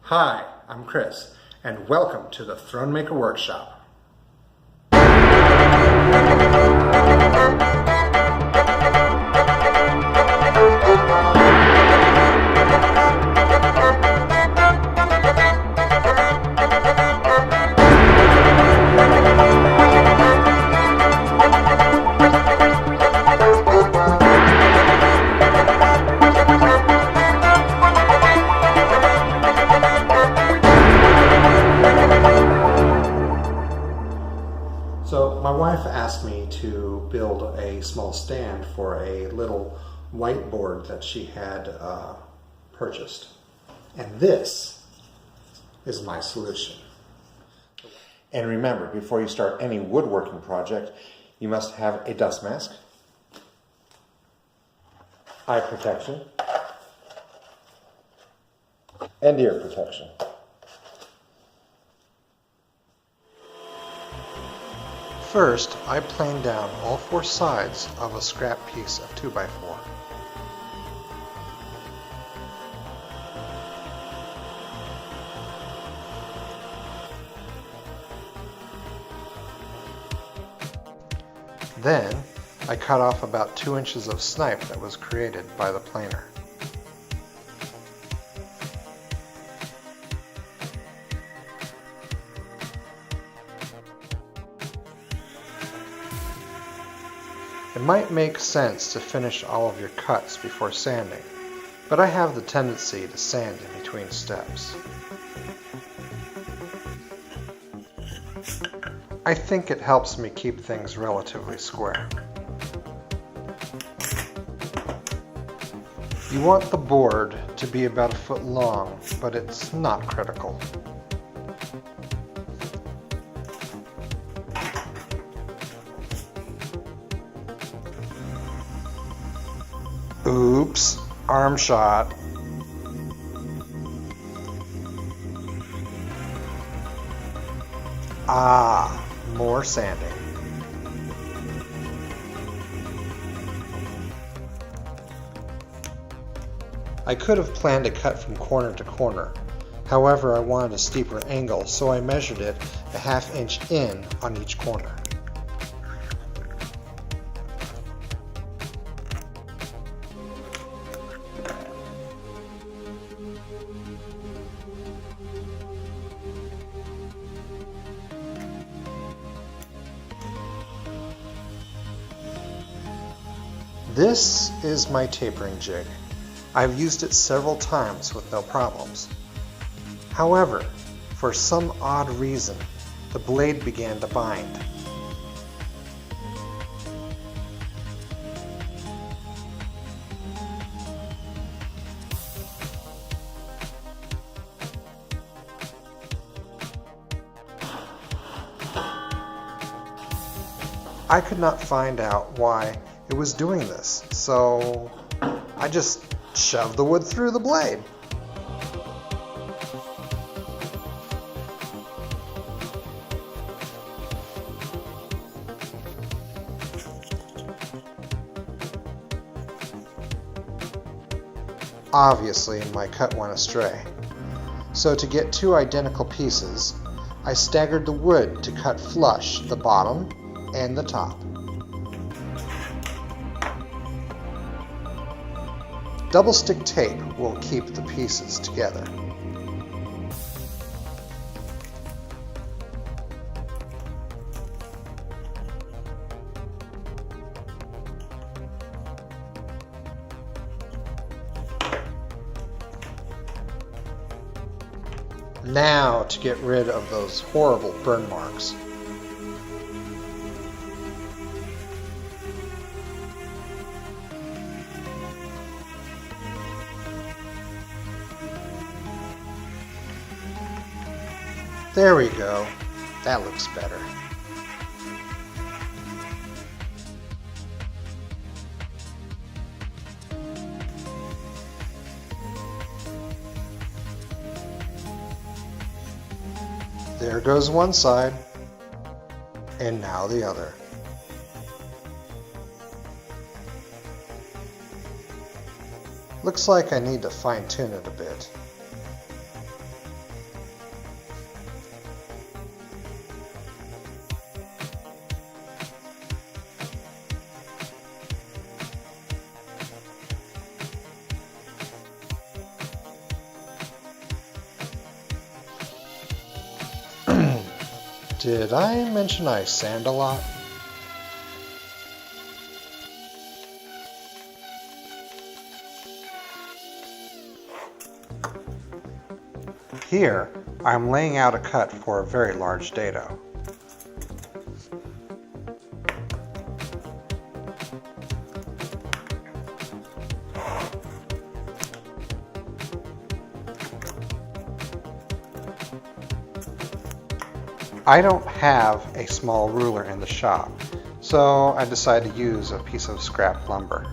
Hi, I'm Chris, and welcome to the Throne Maker Workshop. So my wife asked me to build a small stand for a little whiteboard that she had purchased. And this is my solution. And remember, before you start any woodworking project, you must have a dust mask, eye protection, and ear protection. First, I planed down all four sides of a scrap piece of 2x4. Then, I cut off about 2 inches of snipe that was created by the planer. It might make sense to finish all of your cuts before sanding, but I have the tendency to sand in between steps. I think it helps me keep things relatively square. You want the board to be about 1 foot long, but it's not critical. Oops, arm shot. More sanding. I could have planned to cut from corner to corner. However, I wanted a steeper angle, so I measured it a 1/2 inch in on each corner. This is my tapering jig. I've used it several times with no problems. However, for some odd reason, the blade began to bind. I could not find out why it was doing this, so I just shoved the wood through the blade. Obviously, my cut went astray. So to get 2 identical pieces, I staggered the wood to cut flush the bottom and the top. Double stick tape will keep the pieces together. Now to get rid of those horrible burn marks. There we go. That looks better. There goes one side, and now the other. Looks like I need to fine-tune it a bit. Did I mention I sand a lot? Here, I'm laying out a cut for a very large dado. I don't have a small ruler in the shop, so I decided to use a piece of scrap lumber.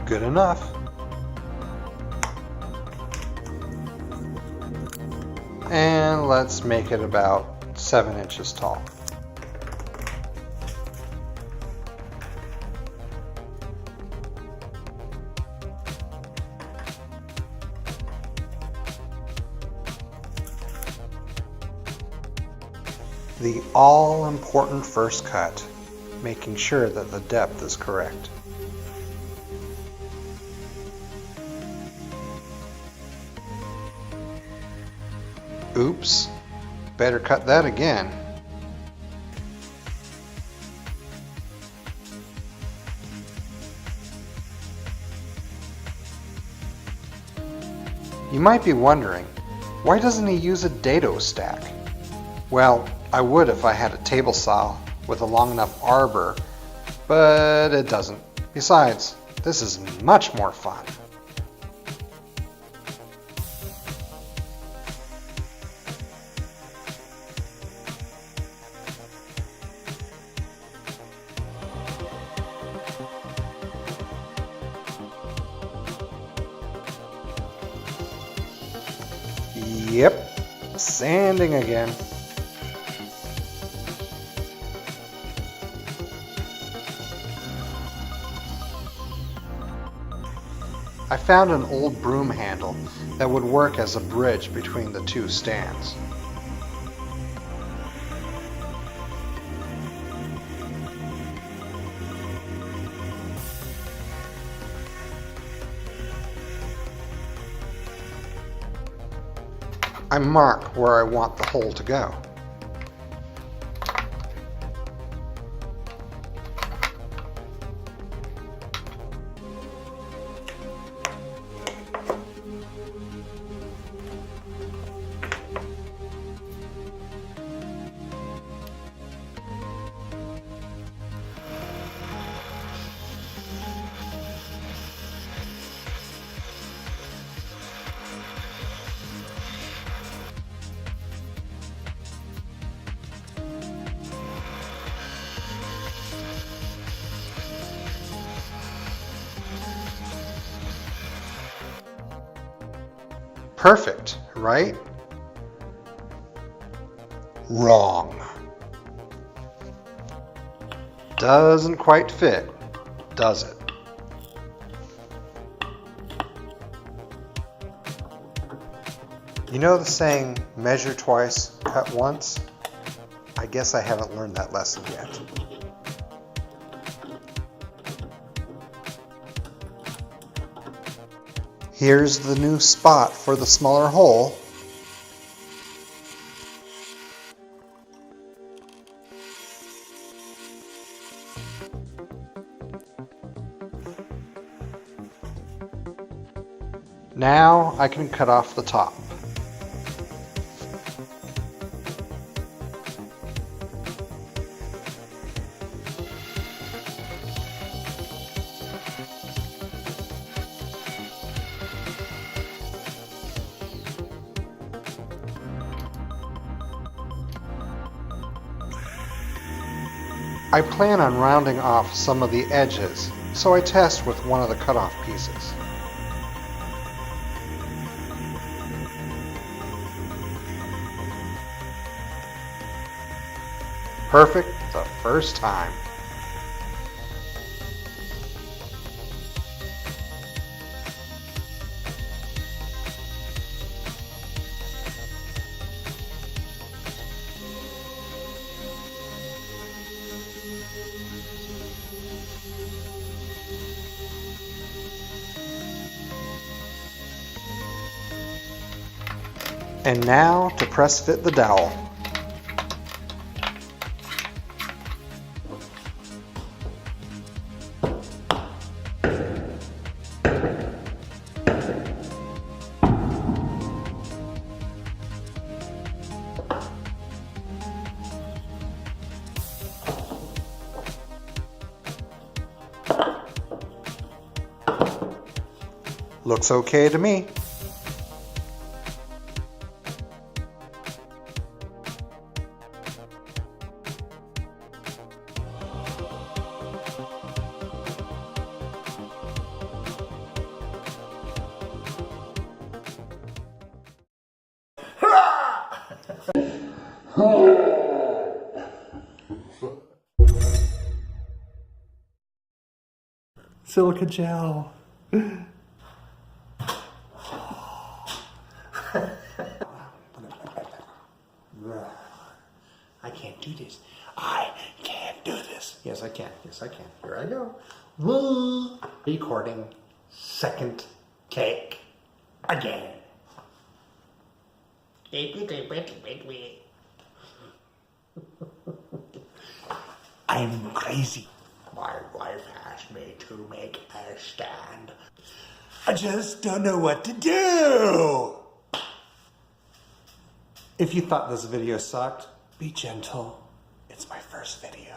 Good enough. And let's make it about 7 inches tall. The all-important first cut, making sure that the depth is correct. Oops, better cut that again. You might be wondering, why doesn't he use a dado stack? Well, I would if I had a table saw with a long enough arbor, but it doesn't. Besides, this is much more fun. Yep, sanding again. I found an old broom handle that would work as a bridge between the two stands. I mark where I want the hole to go. Perfect, right? Wrong. Doesn't quite fit, does it? You know the saying, measure twice, cut once? I guess I haven't learned that lesson yet. Here's the new spot for the smaller hole. Now I can cut off the top. I plan on rounding off some of the edges, so I test with one of the cutoff pieces. Perfect the first time. And now to press fit the dowel. Looks okay to me. Silica gel. I can't do this. I can't do this. Yes, I can. Yes, I can. Here I go. Woo! Recording second take again. I'm crazy. My wife asked me to make a stand. I just don't know what to do. If you thought this video sucked, be gentle. It's my first video.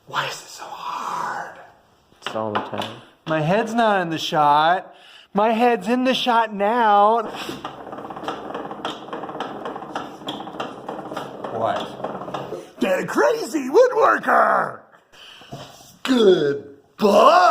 Why is it so hard? It's all the time. My head's not in the shot. My head's in the shot now. What? They're crazy woodworker! Goodbye!